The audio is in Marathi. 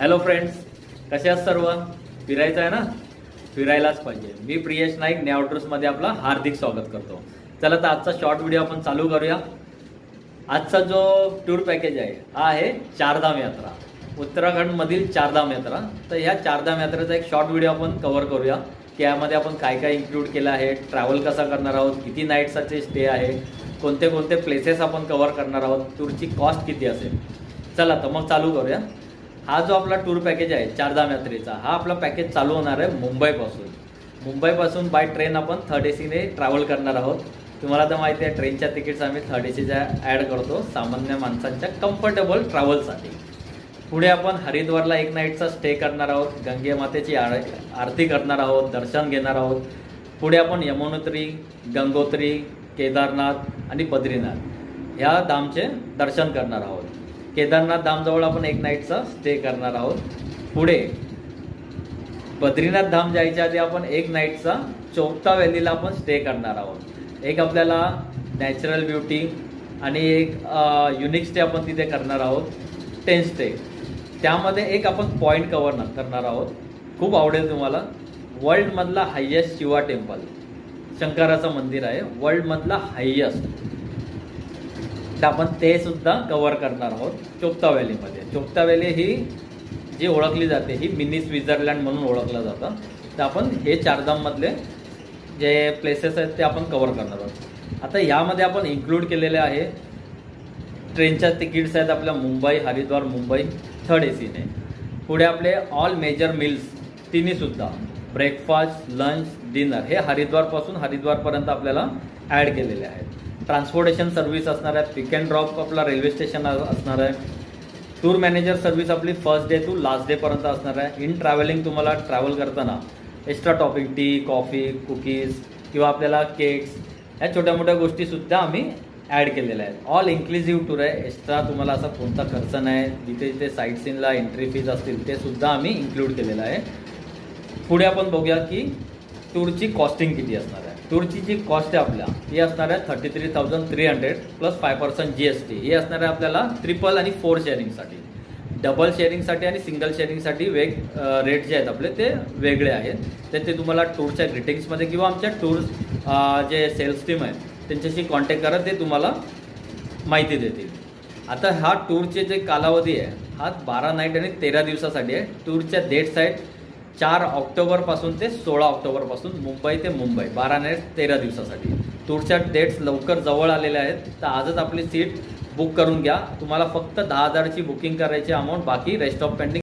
हॅलो फ्रेंड्स, कसे आहात सर्व? फिरायचं आहे ना? फिरायलाच पाहिजे. मी प्रियेश नाईक न्यावट्रूसमध्ये आपला हार्दिक स्वागत करतो. चला तर आजचा शॉर्ट व्हिडिओ आपण चालू करूया. आजचा जो टूर पॅकेज आहे हा आहे चारधाम यात्रा, उत्तराखंडमधील चारधाम यात्रा. तर ह्या चारधाम यात्रेचा एक शॉर्ट व्हिडिओ आपण कव्हर करूया की यामध्ये आपण काय काय इन्क्लूड केलं आहे, ट्रॅव्हल कसा करणार आहोत, किती नाईट्सचे स्टे आहे, कोणते कोणते प्लेसेस आपण कव्हर करणार आहोत, टूरची कॉस्ट किती असेल. चला तर मग चालू करूया. हा जो आपला टूर पॅकेज आहे चारधाम यात्रेचा, हा आपला पॅकेज चालू होणार आहे मुंबईपासून बाय ट्रेन आपण थर्ड एसीने ट्रॅव्हल करणार आहोत. तुम्हाला तर माहिती आहे ट्रेनच्या तिकीट्स आम्ही थर्ड एसीच्या ॲड करतो सामान्य माणसांच्या कम्फर्टेबल ट्रॅव्हलसाठी. पुढे आपण हरिद्वारला एक नाईटचा स्टे करणार आहोत, गंगे मातेची आरती करणार आहोत, दर्शन घेणार आहोत. पुढे आपण यमुनोत्री, गंगोत्री, केदारनाथ आणि बद्रीनाथ ह्या धामचे दर्शन करणार आहोत. केदारनाथ धामजवळ आपण एक नाईटचा स्टे करणार आहोत. पुढे बद्रीनाथ धाम जायच्या आधी आपण एक नाईटचा चोपता व्हॅलीला आपण स्टे करणार आहोत. एक आपल्याला नॅचरल ब्युटी आणि एक युनिक स्टे आपण तिथे करणार आहोत, 10 स्टे. त्यामध्ये एक आपण पॉईंट कव्हर करणार आहोत, खूप आवडेल तुम्हाला. वर्ल्डमधला हायेस्ट शिवा टेम्पल, शंकराचं मंदिर आहे वर्ल्डमधला हायेस्ट. तर आपण ते सुद्धा कव्हर करणार आहोत चोपता व्हॅलीमध्ये. चोपता व्हॅली ही जी ओळखली जाते ही मिनी स्वित्झर्लंड म्हणून ओळखलं जातं. तर आपण हे चारधाममधले जे प्लेसेस आहेत ते आपण कव्हर करणार आहोत. आता यामध्ये आपण इन्क्लूड केलेले आहे ट्रेनच्या तिकीट्स आहेत आपल्या मुंबई हरिद्वार मुंबई थर्ड एसीने. पुढे आपले ऑल मेजर मिल्स तिन्हीसुद्धा, ब्रेकफास्ट, लंच, डिनर हे हरिद्वारपर्यंत आपल्याला ॲड केलेले आहेत. ट्रान्सपोर्टेशन सर्व्हिस असणार आहे, पिक अँड ड्रॉप आपला रेल्वे स्टेशन असणार आहे. टूर मॅनेजर सर्व्हिस आपली फर्स्ट डे टू लास्ट डेपर्यंत असणार आहे. इन ट्रॅव्हलिंग तुम्हाला ट्रॅव्हल करताना extra topping, T, coffee, cookies किंवा आपल्याला केक्स ह्या छोट्या मोठ्या गोष्टीसुद्धा आम्ही ॲड केलेल्या आहेत. ऑल इन्क्लुझिव्ह टूर आहे, एक्स्ट्रा तुम्हाला असा कोणता खर्च नाही. जिथे जिथे साईट सीनला एंट्री फीज असतील ते सुद्धा आम्ही इन्क्लूड केलेलं आहे. पुढे आपण बघूया की टूरची कॉस्टिंग किती असणार आहे. टूरची जी कॉस्ट आहे आपल्या ही असणार आहे 33,300 प्लस 5% GST. ही असणार आहे आपल्याला ट्रिपल आणि 4 शेअरिंगसाठी. डबल शेअरिंगसाठी आणि सिंगल शेअरिंगसाठी रेट जे आहेत आपले ते वेगळे आहेत. तर ते तुम्हाला टूरच्या ग्रीटिंग्समध्ये किंवा आमच्या टूर जे सेल्स टीम आहे त्यांच्याशी कॉन्टॅक्ट करा, ते तुम्हाला माहिती देतील. आता हा टूरचे जे कालावधी आहे हा 12 नाईट आणि 13 दिवसासाठी आहे. टूरच्या डेट्स आहेत 4 ऑक्टोबरपासून ते 16 ऑक्टोबरपासून मुंबई ते मुंबई, 12 नाईट 13 दिवसासाठी. टूरच्या डेट्स लवकर जवळ आलेल्या आहेत, तर आजच आपली सीट बुक करून घ्या. तुम्हाला फक्त 10,000ची बुकिंग करायची अमाऊंट, बाकी रेस्ट ऑफ पेंडिंग